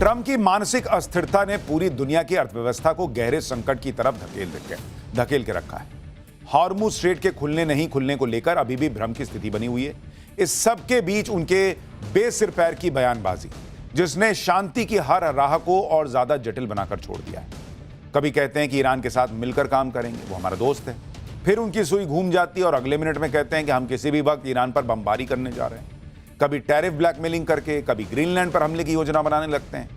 Trump की मानसिक अस्थिरता ने पूरी दुनिया की अर्थव्यवस्था को गहरे संकट की तरफ धकेल के रखा है। हॉर्मुज स्ट्रेट के खुलने नहीं खुलने को लेकर अभी भी भ्रम की स्थिति बनी हुई है। इस सब के बीच उनके बेसिर पैर की बयानबाजी, जिसने शांति की हर राह को और ज्यादा जटिल बनाकर छोड़ दिया है। कभी कहते हैं कि ईरान के साथ मिलकर काम करेंगे, वो हमारा दोस्त है, फिर उनकी सुई घूम जाती है और अगले मिनट में कहते हैं कि हम किसी भी वक्त ईरान पर बमबारी करने जा रहे हैं। कभी टैरिफ ब्लैकमेलिंग करके कभी ग्रीनलैंड पर हमले की योजना बनाने लगते हैं।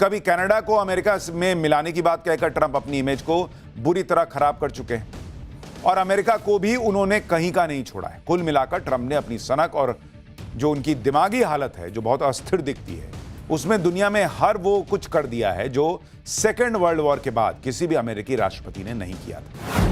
कभी कनाडा को अमेरिका में मिलाने की बात कहकर ट्रंप अपनी इमेज को बुरी तरह खराब कर चुके हैं और अमेरिका को भी उन्होंने कहीं का नहीं छोड़ा है। कुल मिलाकर ट्रंप ने अपनी सनक और जो उनकी दिमागी हालत है, जो बहुत अस्थिर दिखती है, उसमें दुनिया में हर वो कुछ कर दिया है जो सेकेंड वर्ल्ड वॉर के बाद किसी भी अमेरिकी राष्ट्रपति ने नहीं किया था।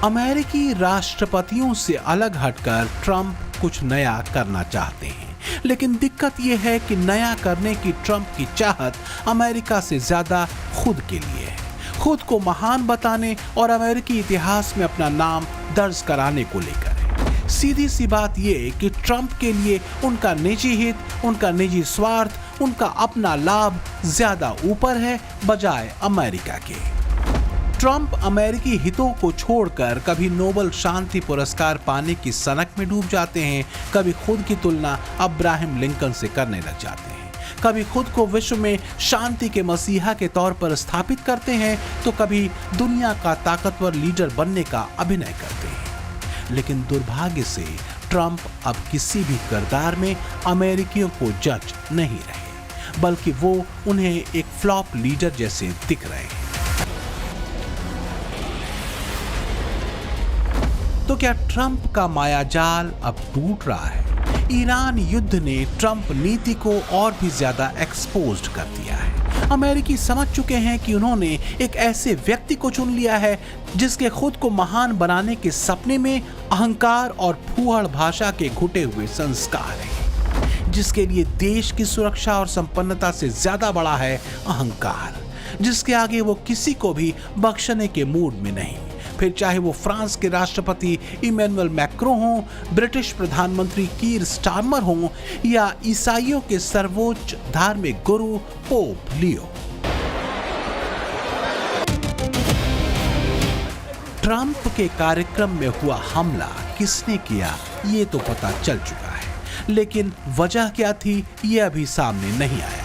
अमेरिकी राष्ट्रपतियों से अलग हटकर ट्रंप कुछ नया करना चाहते हैं, लेकिन दिक्कत यह है कि नया करने की ट्रंप की चाहत अमेरिका से ज्यादा खुद के लिए है, खुद को महान बताने और अमेरिकी इतिहास में अपना नाम दर्ज कराने को लेकर है। सीधी सी बात यह कि ट्रंप के लिए उनका निजी हित, उनका निजी स्वार्थ, उनका अपना लाभ ज्यादा ऊपर है बजाय अमेरिका के। ट्रंप अमेरिकी हितों को छोड़कर कभी नोबेल शांति पुरस्कार पाने की सनक में डूब जाते हैं, कभी खुद की तुलना अब्राहम लिंकन से करने लग जाते हैं, कभी खुद को विश्व में शांति के मसीहा के तौर पर स्थापित करते हैं, तो कभी दुनिया का ताकतवर लीडर बनने का अभिनय करते हैं। लेकिन दुर्भाग्य से ट्रंप अब किसी भी किरदार में अमेरिकियों को जज नहीं रहे, बल्कि वो उन्हें एक फ्लॉप लीडर जैसे दिख रहे हैं। तो क्या ट्रंप का मायाजाल अब टूट रहा है? ईरान युद्ध ने ट्रंप नीति को और भी ज्यादा एक्सपोज्ड कर दिया है। अमेरिकी समझ चुके हैं कि उन्होंने एक ऐसे व्यक्ति को चुन लिया है जिसके खुद को महान बनाने के सपने में अहंकार और फूहड़ भाषा के घुटे हुए संस्कार हैं, जिसके लिए देश की सुरक्षा और संपन्नता से ज्यादा बड़ा है अहंकार, जिसके आगे वो किसी को भी बख्शने के मूड में नहीं, फिर चाहे वो फ्रांस के राष्ट्रपति इमैनुअल मैक्रो हों, ब्रिटिश प्रधानमंत्री कीर स्टारमर हों या ईसाइयों के सर्वोच्च धार्मिक गुरु पोप लियो। ट्रंप के कार्यक्रम में हुआ हमला किसने किया ये तो पता चल चुका है, लेकिन वजह क्या थी ये अभी सामने नहीं आया है।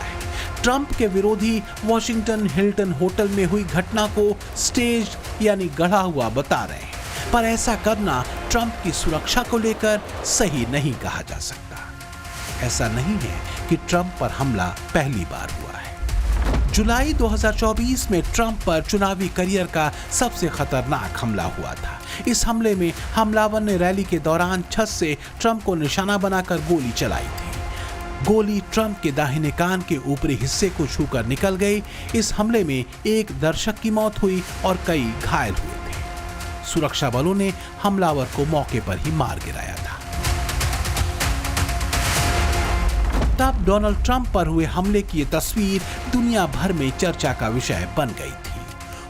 ट्रंप के विरोधी वॉशिंगटन हिल्टन होटल में हुई घटना को स्टेज यानी गढ़ा हुआ बता रहे हैं, पर ऐसा करना ट्रंप की सुरक्षा को लेकर सही नहीं कहा जा सकता। ऐसा नहीं है कि ट्रंप पर हमला पहली बार हुआ है। जुलाई 2024 में ट्रंप पर चुनावी करियर का सबसे खतरनाक हमला हुआ था। इस हमले में हमलावर ने रैली के दौरान छत से ट्रंप को निशाना बनाकर गोली चलाई थी। गोली ट्रंप के दाहिने कान के ऊपरी हिस्से को छूकर निकल गई। इस हमले में एक दर्शक की मौत हुई और कई घायल हुए थे। सुरक्षा बलों ने हमलावर को मौके पर ही मार गिराया था। तब डोनाल्ड ट्रंप पर हुए हमले की ये तस्वीर दुनिया भर में चर्चा का विषय बन गई थी।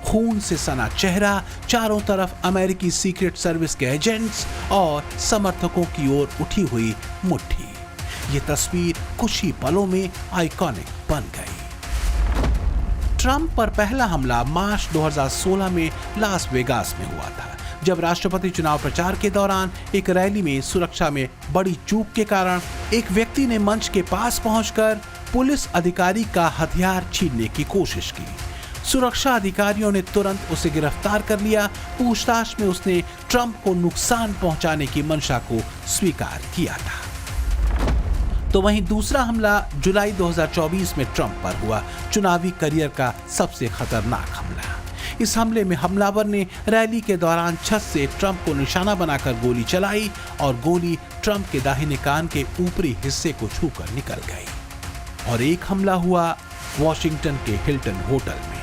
खून से सना चेहरा, चारों तरफ अमेरिकी सीक्रेट सर्विस के एजेंट्स और समर्थकों की ओर उठी हुई मुट्ठी। ये तस्वीर कुछ ही पलों में आइकॉनिक बन गई। ट्रंप पर पहला हमला मार्च 2016 में लास वेगास में हुआ था, जब राष्ट्रपति चुनाव प्रचार के दौरान एक रैली में सुरक्षा में बड़ी चूक के कारण एक व्यक्ति ने मंच के पास पहुंचकर पुलिस अधिकारी का हथियार छीनने की कोशिश की। सुरक्षा अधिकारियों ने तुरंत उसे गिरफ्तार कर लिया। पूछताछ में उसने ट्रंप को नुकसान पहुंचाने की मंशा को स्वीकार किया था। तो वहीं दूसरा हमला जुलाई 2024 में ट्रंप पर हुआ, चुनावी करियर का सबसे खतरनाक हमला। इस हमले में हमलावर ने रैली के दौरान छत से ट्रंप को निशाना बनाकर गोली चलाई और गोली ट्रंप के दाहिने कान के ऊपरी हिस्से को छूकर निकल गई। और एक हमला हुआ वॉशिंगटन के हिल्टन होटल में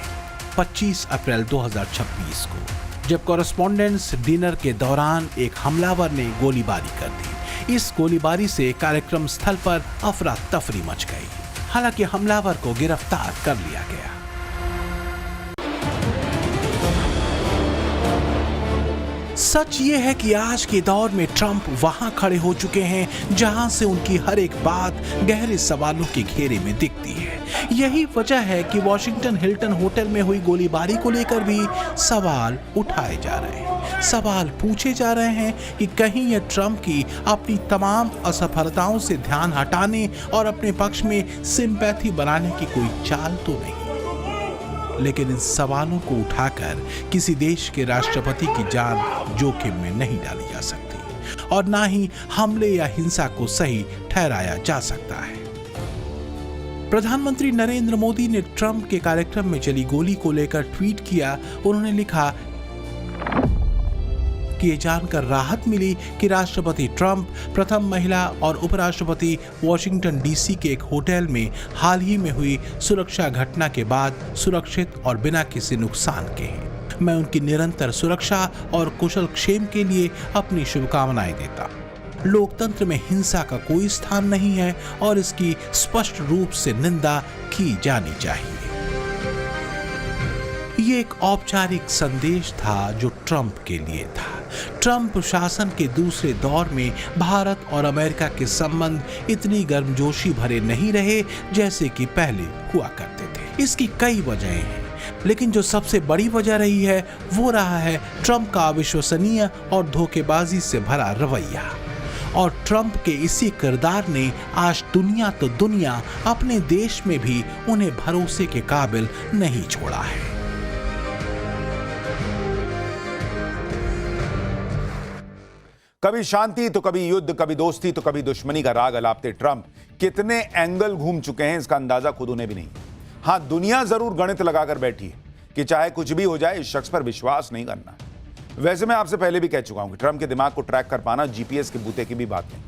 25 अप्रैल 2026 को, जब कॉरेस्पॉन्डेंस डिनर के दौरान एक हमलावर ने गोलीबारी कर दी। इस गोलीबारी से कार्यक्रम स्थल पर अफरा तफरी मच गई। हालांकि हमलावर को गिरफ्तार कर लिया गया। सच ये है कि आज के दौर में ट्रंप वहां खड़े हो चुके हैं जहां से उनकी हर एक बात गहरे सवालों के घेरे में दिखती है। यही वजह है कि वॉशिंगटन हिल्टन होटल में हुई गोलीबारी को लेकर भी सवाल उठाए जा रहे हैं। सवाल पूछे जा रहे हैं कि कहीं यह ट्रंप की अपनी तमाम असफलताओं से ध्यान हटाने और अपने पक्ष में सिंपैथी बनाने की कोई चाल तो नहीं। लेकिन इन सवालों को उठाकर किसी देश के राष्ट्रपति की जान जोखिम में नहीं डाली जा सकती और ना ही हमले या हिंसा को सही ठहराया जा सकता है। प्रधानमंत्री नरेंद्र मोदी ने ट्रंप के कार्यक्रम में चली गोली को लेकर ट्वीट किया। उन्होंने लिखा कि ये जानकर राहत मिली कि राष्ट्रपति ट्रंप प्रथम महिला और उपराष्ट्रपति वॉशिंगटन डीसी के एक होटल में हाल ही में हुई सुरक्षा घटना के बाद सुरक्षित और बिना किसी नुकसान के हैं। मैं उनकी निरंतर सुरक्षा और कुशल क्षेम के लिए अपनी शुभकामनाएं देता। लोकतंत्र में हिंसा का कोई स्थान नहीं है और इसकी स्पष्ट रूप से निंदा की जानी चाहिए। ये एक औपचारिक संदेश था जो ट्रंप के लिए था। ट्रंप शासन के दूसरे दौर में भारत और अमेरिका के संबंध इतनी गर्मजोशी भरे नहीं रहे जैसे कि पहले हुआ करते थे। इसकी कई वजहें हैं, लेकिन जो सबसे बड़ी वजह रही है वो रहा है ट्रंप का अविश्वसनीय और धोखेबाजी से भरा रवैया। और ट्रंप के इसी किरदार ने आज दुनिया तो दुनिया अपने देश में भी उन्हें भरोसे के काबिल नहीं छोड़ा है। कभी शांति तो कभी युद्ध, कभी दोस्ती तो कभी दुश्मनी का राग अलापते ट्रंप कितने एंगल घूम चुके हैं इसका अंदाजा खुद उन्हें भी नहीं। हां, दुनिया जरूर गणित लगाकर बैठी है कि चाहे कुछ भी हो जाए इस शख्स पर विश्वास नहीं करना। वैसे मैं आपसे पहले भी कह चुका हूं कि ट्रंप के दिमाग को ट्रैक कर पाना जीपीएस के बूते की भी बात नहीं।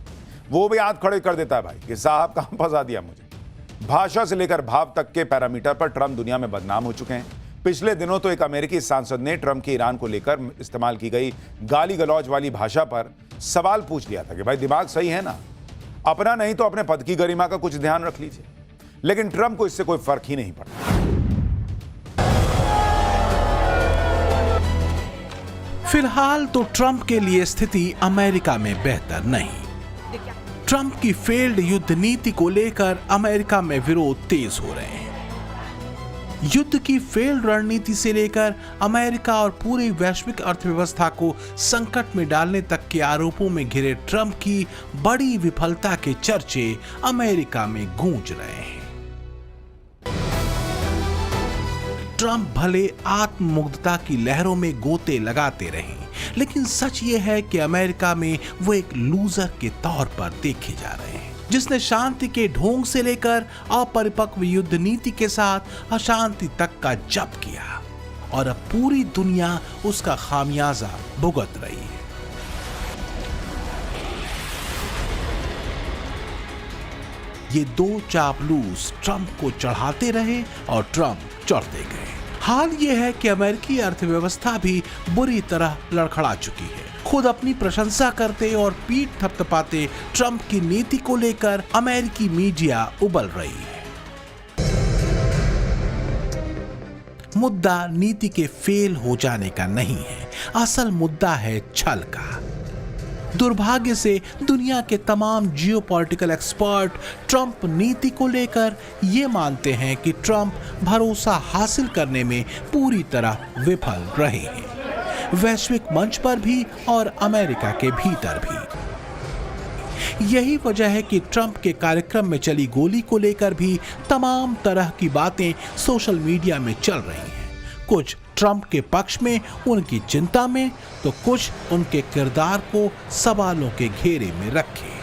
वो भी हाथ खड़े कर देता है भाई कि साहब कहां फंसा दिया मुझे। भाषा से लेकर भाव तक के पैरामीटर पर ट्रंप दुनिया में बदनाम हो चुके हैं। पिछले दिनों तो एक अमेरिकी सांसद ने ट्रंप की ईरान को लेकर इस्तेमाल की गई गाली गलौज वाली भाषा पर सवाल पूछ लिया था कि भाई दिमाग सही है ना, अपना नहीं तो अपने पद की गरिमा का कुछ ध्यान रख लीजिए। लेकिन ट्रंप को इससे कोई फर्क ही नहीं पड़ता। फिलहाल तो ट्रंप के लिए स्थिति अमेरिका में बेहतर नहीं। ट्रंप की फेल्ड युद्ध नीति को लेकर अमेरिका में विरोध तेज हो रहे हैं। युद्ध की फेल्ड रणनीति से लेकर अमेरिका और पूरी वैश्विक अर्थव्यवस्था को संकट में डालने तक के आरोपों में घिरे ट्रंप की बड़ी विफलता के चर्चे अमेरिका में गूंज रहे हैं। ट्रंप भले आत्ममुग्धता की लहरों में गोते लगाते रहे, लेकिन सच ये है कि अमेरिका में वो एक लूजर के तौर पर देखे जा रहे हैं, जिसने शांति के ढोंग से लेकर अपरिपक्व युद्ध नीति के साथ अशांति तक का जप किया और अब पूरी दुनिया उसका खामियाजा भुगत रही है। ये दो चापलूस ट्रंप को चढ़ाते रहे और ट्रंप चढ़ते गए। हाल ये है कि अमेरिकी अर्थव्यवस्था भी बुरी तरह लड़खड़ा चुकी है। खुद अपनी प्रशंसा करते और पीठ थपथपाते ट्रंप की नीति को लेकर अमेरिकी मीडिया उबल रही है। मुद्दा नीति के फेल हो जाने का नहीं है, असल मुद्दा है छल का। दुर्भाग्य से दुनिया के तमाम जियोपॉलिटिकल एक्सपर्ट ट्रंप नीति को लेकर ये मानते हैं कि ट्रंप भरोसा हासिल करने में पूरी तरह विफल रहे हैं, वैश्विक मंच पर भी और अमेरिका के भीतर भी। यही वजह है कि ट्रंप के कार्यक्रम में चली गोली को लेकर भी तमाम तरह की बातें सोशल मीडिया में चल रही हैं। कुछ ट्रंप के पक्ष में, उनकी चिंता में, तो कुछ उनके किरदार को सवालों के घेरे में रखे।